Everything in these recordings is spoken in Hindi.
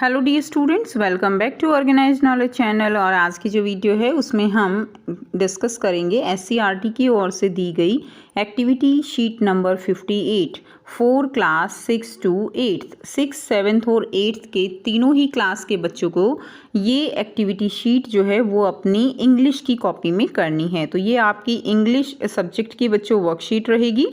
Hello dear students, welcome back to organised knowledge channel. और आज की जो वीडियो है उसमें हम डिस्कस करेंगे एससीईआरटी की ओर से दी गई activity sheet number 58 for class 6 to 8, 6, 7 और 8 के तीनों ही क्लास के बच्चों को ये एक्टिविटी शीट जो है वो अपनी इंग्लिश की कॉपी में करनी है। तो ये आपकी इंग्लिश सब्जेक्ट की बच्चों वर्कशीट रहेगी,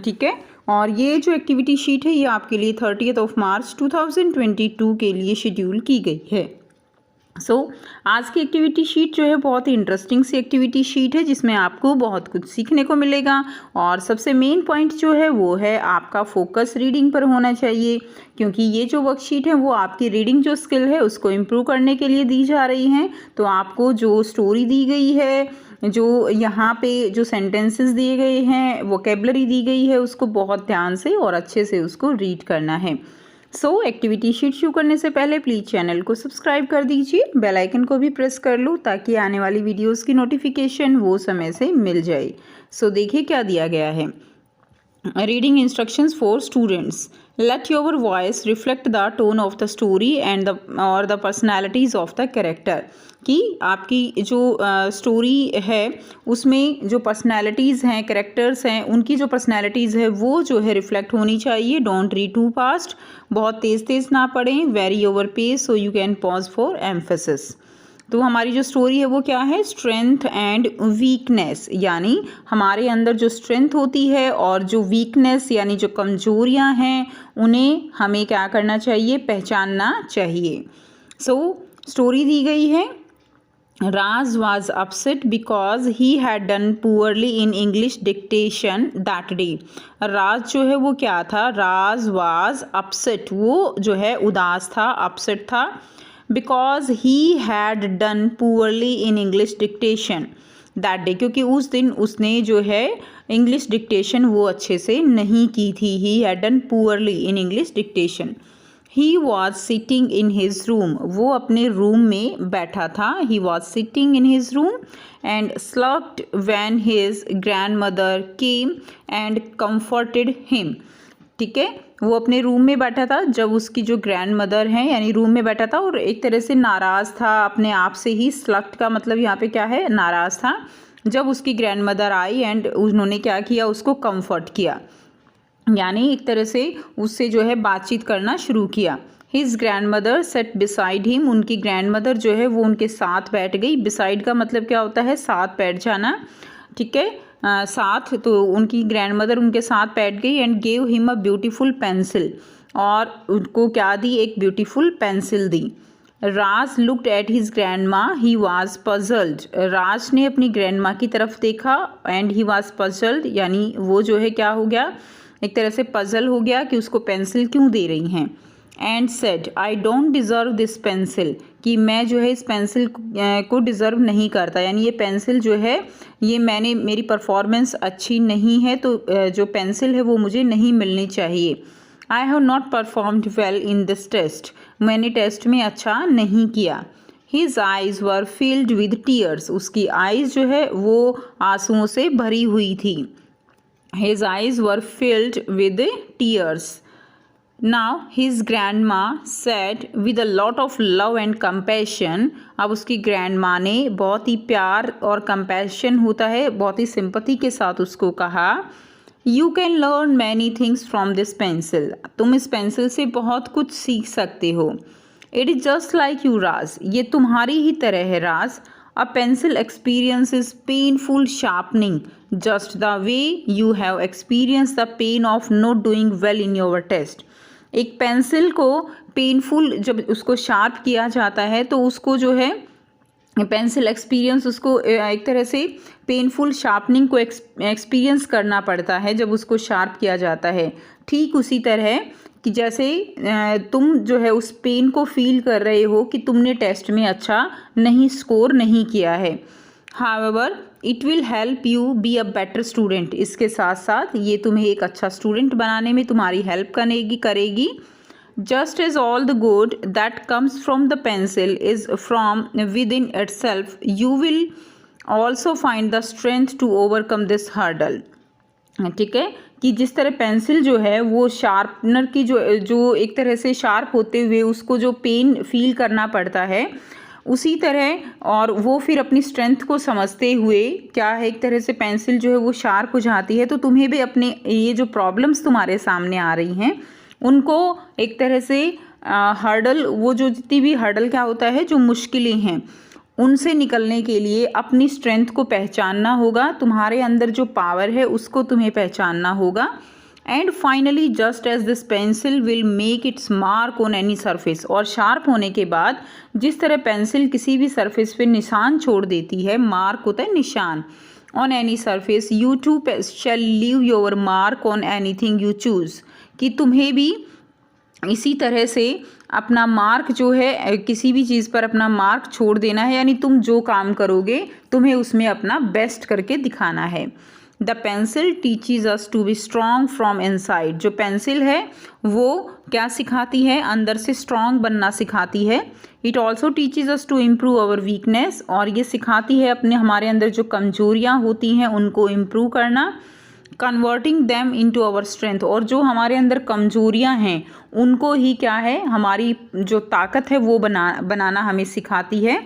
ठीक है। और ये जो एक्टिविटी शीट है ये आपके लिए 30 मार्च 2022 के लिए शेड्यूल की गई है। आज की एक्टिविटी शीट जो है बहुत ही इंटरेस्टिंग सी एक्टिविटी शीट है जिसमें आपको बहुत कुछ सीखने को मिलेगा। और सबसे मेन पॉइंट जो है वो है आपका फोकस रीडिंग पर होना चाहिए, क्योंकि ये जो वर्कशीट है वो आपकी रीडिंग जो स्किल है उसको इम्प्रूव करने के लिए दी जा रही है। तो आपको जो स्टोरी दी गई है, जो यहाँ पे जो सेंटेंसेस दिए गए हैं, वोकेबलरी दी गई है, उसको बहुत ध्यान से और अच्छे से उसको रीड करना है। एक्टिविटी शीट शुरू करने से पहले प्लीज़ चैनल को सब्सक्राइब कर दीजिए, बेल आइकन को भी प्रेस कर लो ताकि आने वाली वीडियोस की नोटिफिकेशन वो समय से मिल जाए। देखिए क्या दिया गया है। Reading instructions for students. Let your voice reflect the tone of the story and the personalities of the character। कि आपकी जो स्टोरी है उसमें जो पर्सनैलिटीज़ हैं, करेक्टर्स हैं, उनकी जो पर्सनैलिटीज़ है वो जो है रिफ्लेक्ट होनी चाहिए। डोंट रीड टू फास्ट, बहुत तेज़ तेज़ ना पढ़ें। Very over pace so you can pause for emphasis. तो हमारी जो स्टोरी है वो क्या है, स्ट्रेंथ एंड वीकनेस, यानी हमारे अंदर जो स्ट्रेंथ होती है और जो वीकनेस यानी जो कमजोरियां हैं उन्हें हमें क्या करना चाहिए, पहचानना चाहिए। स्टोरी दी गई है। Raj was upset because he had done poorly in English dictation that day। राज जो है वो क्या था, राज was upset, वो जो है उदास था, upset था। Because he had done poorly in English dictation that day, क्योंकि उस दिन उसने जो है इंग्लिश डिक्टेशन वो अच्छे से नहीं की थी। He had done poorly in English dictation। He was sitting in his room, वो अपने रूम में बैठा था। He was sitting in his room and slept when his grandmother came and comforted him। ठीक है, वो अपने रूम में बैठा था जब उसकी जो ग्रैंड मदर हैं, यानी रूम में बैठा था और एक तरह से नाराज़ था अपने आप से ही। स्लक्ट का मतलब यहाँ पे क्या है, नाराज़ था। जब उसकी ग्रैंड मदर आई एंड उन्होंने क्या किया, उसको कंफर्ट किया, यानी एक तरह से उससे जो है बातचीत करना शुरू किया। His grand mother said beside him, उनकी ग्रैंड मदर जो है वो उनके साथ बैठ गई। बिसाइड का मतलब क्या होता है, साथ बैठ जाना, ठीक है, साथ। तो उनकी ग्रैंड मदर उनके साथ बैठ गई and gave him a beautiful pencil, और उनको क्या दी, एक beautiful pencil the. Raj looked at his grand माँ, ही वॉज पजल्ड, राज ने अपनी ग्रैंड माँ की तरफ देखा एंड ही वॉज पजल्ड, यानी वो जो है क्या हो गया, एक तरह से पजल हो गया कि उसको पेंसिल क्यों दे रही हैं। And said I don't deserve this pencil, कि मैं जो है इस पेंसिल को डिज़र्व नहीं करता, यानी ये पेंसिल जो है ये मेरी परफॉर्मेंस अच्छी नहीं है तो जो पेंसिल है वो मुझे नहीं मिलनी चाहिए। I have not performed well in this test, मैंने टेस्ट में अच्छा नहीं किया। His eyes were filled with tears, उसकी आइज़ जो है वो आंसुओं से भरी हुई थी। His eyes were filled with tears. Now his grandma said with a lot of love and compassion, अब उसकी ग्रैंडमा ने बहुत ही प्यार और कंपैशन होता है, बहुत ही सिंपैथी के साथ उसको कहा, You can learn many things from this pencil, तुम इस पेंसिल से बहुत कुछ सीख सकते हो। It is just like you, राज, ये तुम्हारी ही तरह है राज। A pencil experiences painful sharpening just the way you have experienced the pain of not doing well in your test। एक पेंसिल को पेनफुल जब उसको शार्प किया जाता है तो उसको जो है पेंसिल एक्सपीरियंस, उसको एक तरह से पेनफुल शार्पनिंग को एक्सपीरियंस करना पड़ता है जब उसको शार्प किया जाता है। ठीक उसी तरह कि जैसे तुम जो है उस पेन को फील कर रहे हो कि तुमने टेस्ट में अच्छा नहीं स्कोर नहीं किया है। However it will help you be a better student, इसके साथ साथ ये तुम्हें एक अच्छा स्टूडेंट बनाने में तुम्हारी हेल्प करेगी। Just as all the good that comes from the pencil is from within itself, you will also find the strength to overcome this hurdle. ठीक है, कि जिस तरह पेंसिल जो है वो शार्पनर की जो एक तरह से शार्प होते हुए उसको जो पेन फील करना पड़ता है, उसी तरह और वो फिर अपनी स्ट्रेंथ को समझते हुए क्या है, एक तरह से पेंसिल जो है वो शार्प हो जाती है। तो तुम्हें भी अपने ये जो प्रॉब्लम्स तुम्हारे सामने आ रही हैं उनको एक तरह से हर्डल, वो जो जितनी भी हर्डल क्या होता है, जो मुश्किलें हैं उनसे निकलने के लिए अपनी स्ट्रेंथ को पहचानना होगा, तुम्हारे अंदर जो पावर है उसको तुम्हें पहचानना होगा। And finally just as this pencil will make its mark on any surface, और शार्प होने के बाद जिस तरह पेंसिल किसी भी सरफेस पे निशान छोड़ देती है, मार्क होता है निशान, on any surface you to shell leave your mark on anything you choose, कि तुम्हें भी इसी तरह से अपना मार्क जो है किसी भी चीज़ पर अपना मार्क छोड़ देना है, यानी तुम जो काम करोगे तुम्हें उसमें अपना बेस्ट करके दिखाना है। The pencil teaches us to be strong from inside, जो पेंसिल है वो क्या सिखाती है, अंदर से स्ट्रॉन्ग बनना सिखाती है। It also teaches us to improve our weakness, और ये सिखाती है अपने हमारे अंदर जो कमजोरियाँ होती हैं उनको इम्प्रूव करना। Converting them into our strength, और जो हमारे अंदर कमजोरियां हैं उनको ही क्या है, हमारी जो ताकत है वो बनाना हमें सिखाती है।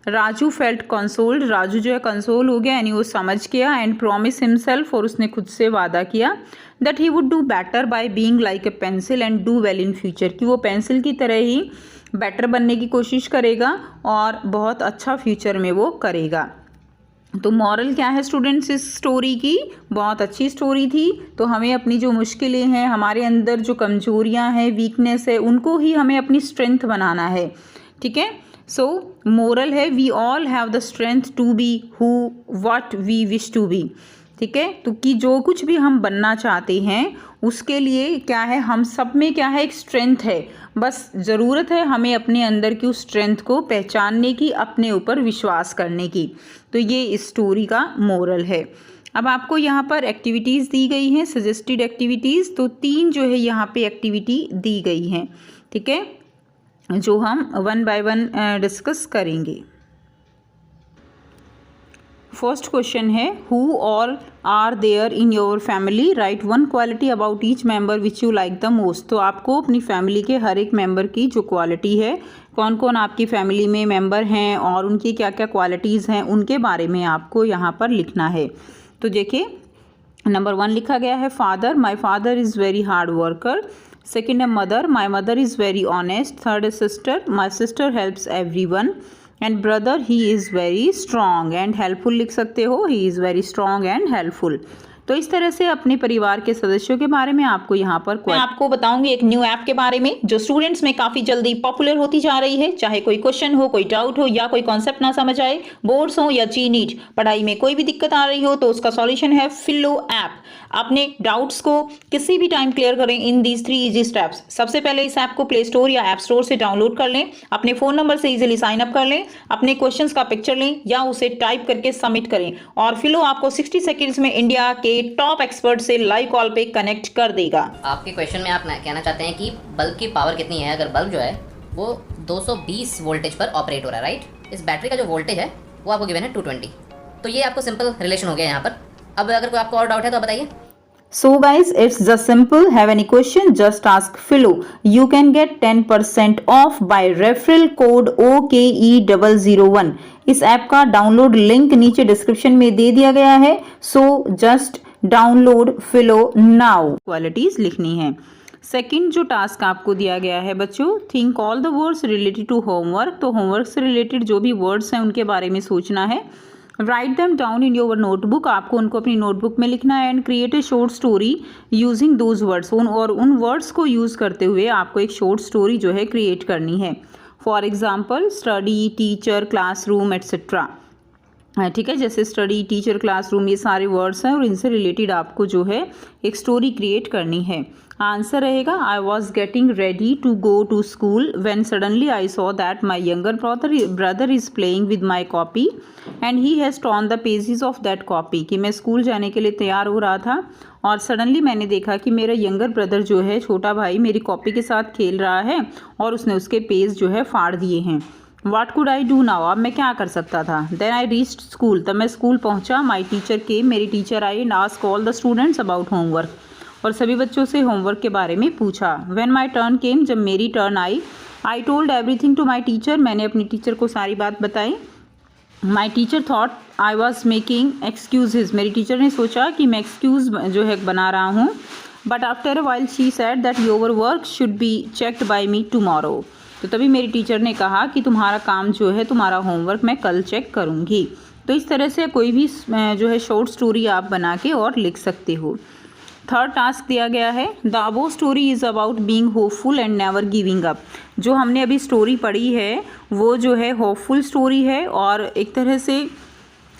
राजू फेल्ट कंसोल्ड, राजू जो है कंसोल हो गया, यानी वो समझ गया। एंड प्रॉमिस हिमसेल्फ, और उसने खुद से वादा किया that he would do better by being like a pencil and do well in future, कि वो पेंसिल की तरह ही बेटर बनने की कोशिश करेगा और बहुत अच्छा फ्यूचर में वो करेगा। तो मॉरल क्या है स्टूडेंट्स इस स्टोरी की, बहुत अच्छी स्टोरी थी। तो हमें अपनी जो मुश्किलें हैं, हमारे अंदर जो कमजोरियां हैं, वीकनेस है, उनको ही हमें अपनी स्ट्रेंथ बनाना है। ठीक है, सो मोरल है we all have the strength to be who what we wish to be. ठीक है, तो कि जो कुछ भी हम बनना चाहते हैं उसके लिए क्या है, हम सब में क्या है, एक स्ट्रेंथ है, बस ज़रूरत है हमें अपने अंदर की उस स्ट्रेंथ को पहचानने की, अपने ऊपर विश्वास करने की। तो ये इस स्टोरी का मोरल है। अब आपको यहाँ पर एक्टिविटीज़ दी गई हैं, सजेस्टेड एक्टिविटीज़, तो 3 जो है यहाँ पे एक्टिविटी दी गई हैं। ठीक है, जो हम 1 बाय 1 डिस्कस करेंगे। फर्स्ट क्वेश्चन है who all are there in your family, write 1 quality about each member which you like the most. तो आपको अपनी फैमिली के हर एक मेंबर की जो क्वालिटी है, कौन कौन आपकी फैमिली में मेंबर हैं और उनकी क्या क्या क्वालिटीज़ हैं, उनके बारे में आपको यहाँ पर लिखना है। तो देखिए नंबर 1 लिखा गया है father, my father is very hard worker. Second है mother, my mother is very honest. Third है sister, my sister helps everyone. And brother he is very strong and helpful लिख सकते हो, he is very strong and helpful. तो इस तरह से अपने परिवार के सदस्यों के बारे में आपको यहाँ पर मैं आपको बताऊंगी एक न्यू ऐप के बारे में जो स्टूडेंट्स में काफी जल्दी पॉपुलर होती जा रही है। चाहे कोई क्वेश्चन हो, कोई डाउट हो या कोई कॉन्सेप्ट ना समझ आए, बोर्ड्स हो या जी नीट, पढ़ाई में कोई भी दिक्कत आ रही हो, तो उसका सॉल्यूशन है फिलो ऐप। अपने डाउट्स को किसी भी टाइम क्लियर करें इन दीज 3 इजी स्टेप्स। सबसे पहले इस ऐप को प्ले स्टोर या ऐप स्टोर से डाउनलोड कर लें, अपने फोन नंबर से इजीली साइन अप कर लें, अपने क्वेश्चंस का पिक्चर लें या उसे टाइप करके सबमिट करें, और फिलो आपको 60 सेकंड्स में इंडिया के टॉप एक्सपर्ट से लाइव कॉल पे कनेक्ट कर देगा। आपके क्वेश्चन में आप कहना चाहते हैं कि बल्ब की पावर कितनी है। अगर बल्ब जो है वो 220 वोल्टेज पर ऑपरेट हो रहा है, राइट। इस बैटरी का जो वोल्टेज है वो आपको गिवन है 220। तो ये आपको सिंपल रिलेशन हो गया यहाँ पर। अब अगर कोई आपको और डाउट है तो बताइए। So guys, it's just simple. Have any question? Just ask Philo. You can get 10% off by referral code OKE001. इस ऐप का डाउनलोड लिंक नीचे डिस्क्रिप्शन में दे दिया गया है। So just download Philo now. Qualities लिखनी है। सेकंड जो टास्क आपको दिया गया है बच्चों, think all the words related to homework. तो होमवर्क से रिलेटेड जो भी वर्ड्स हैं उनके बारे में सोचना है। Write them down in your notebook, आपको उनको अपनी नोटबुक में लिखना है। And create a short story using those words, और उन वर्ड्स को यूज़ करते हुए आपको एक शॉर्ट स्टोरी जो है क्रिएट करनी है। For example study, teacher, classroom etcetera. ठीक है, जैसे स्टडी, टीचर, क्लासरूम, ये सारे वर्ड्स हैं और इनसे रिलेटेड आपको जो है एक स्टोरी क्रिएट करनी है। आंसर रहेगा I was getting ready to go to school when suddenly I saw that my younger brother is playing with my copy and he has torn the pages of that copy. कि मैं स्कूल जाने के लिए तैयार हो रहा था और सडनली मैंने देखा कि मेरा यंगर ब्रदर जो है, छोटा भाई, मेरी कॉपी के साथ खेल रहा है और उसने उसके पेज जो है फाड़ दिए हैं। What could I do now, अब मैं क्या कर सकता था। देन आई रीच्ड स्कूल, तब मैं स्कूल पहुंचा। माई टीचर केम, मेरी teacher I and ask all the students about homework. और सभी बच्चों से होमवर्क के बारे में पूछा। व्हेन माई टर्न केम, जब मेरी टर्न आई, I told everything to my teacher, मैंने अपनी टीचर को सारी बात बताई। My teacher thought I was making excuses, मेरी टीचर ने सोचा कि मैं एक्सक्यूज़ जो है बना रहा हूँ। But after a while she said that your work should be checked by me tomorrow, तो तभी मेरी टीचर ने कहा कि तुम्हारा काम जो है, तुम्हारा होमवर्क मैं कल चेक करूँगी। तो इस तरह से कोई भी जो है शॉर्ट स्टोरी आप बना के और लिख सकते हो। थर्ड टास्क दिया गया है, the above story is about being hopeful and never giving up. जो हमने अभी स्टोरी पढ़ी है वो जो है होपफुल स्टोरी है और एक तरह से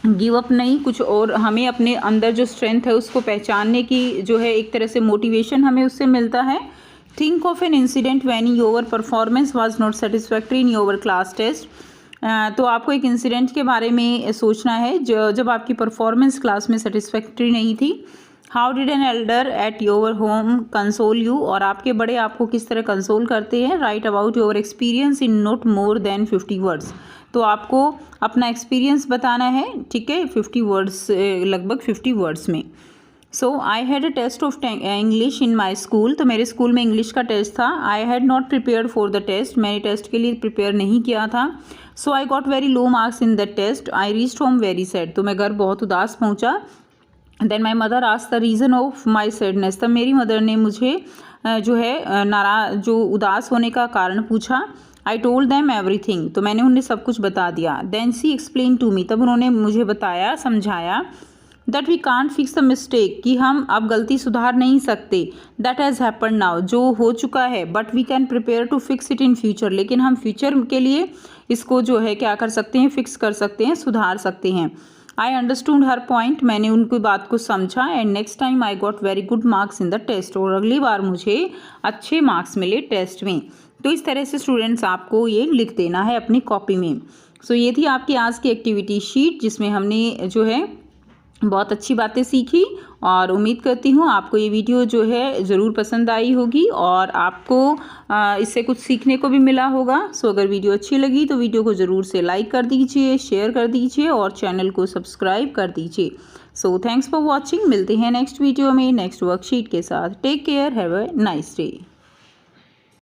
गिव अप नहीं, कुछ और हमें अपने अंदर जो स्ट्रेंथ है उसको पहचानने की जो है एक तरह से मोटिवेशन हमें उससे मिलता है। Think of an incident when your performance was not satisfactory in your class test. तो आपको एक इंसिडेंट के बारे में सोचना है जब आपकी परफॉर्मेंस क्लास में सेटिस्फैक्ट्री नहीं थी। How did an elder at your home console you, और आपके बड़े आपको किस तरह कंसोल करते हैं। Right about your experience in not more than 50 words, तो आपको अपना एक्सपीरियंस बताना है, ठीक है, 50 वर्ड्स, लगभग 50 वर्ड्स में। So I had a test of English in my school, तो मेरे स्कूल में इंग्लिश का टेस्ट था। I had not prepared for the test, मैंने टेस्ट के लिए प्रिपेयर नहीं किया था। So I got very low marks in the test. I reached home very sad, तो मैं घर बहुत उदास पहुँचा। Then my mother asked the reason of my sadness, तब मेरी मदर ने मुझे जो है जो उदास होने का कारण पूछा। आई टोल्ड दैम एवरीथिंग, तो मैंने उन्हें सब कुछ बता दिया। Then she explain to me, तब उन्होंने मुझे बताया, समझाया, that we can't fix the mistake, कि हम अब गलती सुधार नहीं सकते। दैट हैज़ हैपन नाउ, जो हो चुका है, but we can prepare to fix it in future, लेकिन हम फ्यूचर के लिए इसको जो है क्या कर सकते हैं, फिक्स कर सकते हैं, सुधार सकते हैं। आई अंडरस्टूड हर पॉइंट, मैंने उनकी बात को समझा। And next time I got very good marks in the test, और अगली बार मुझे अच्छे मार्क्स मिले टेस्ट में। तो इस तरह से स्टूडेंट्स आपको ये लिख देना है अपनी कॉपी में। सो ये थी आपकी आज की एक्टिविटी शीट, जिसमें हमने जो है बहुत अच्छी बातें सीखी, और उम्मीद करती हूँ आपको ये वीडियो जो है ज़रूर पसंद आई होगी और आपको इससे कुछ सीखने को भी मिला होगा। सो अगर वीडियो अच्छी लगी तो वीडियो को ज़रूर से लाइक कर दीजिए, शेयर कर दीजिए और चैनल को सब्सक्राइब कर दीजिए। सो थैंक्स फॉर वॉचिंग, मिलते हैं नेक्स्ट वीडियो में नेक्स्ट वर्कशीट के साथ। Take care, have a nice day.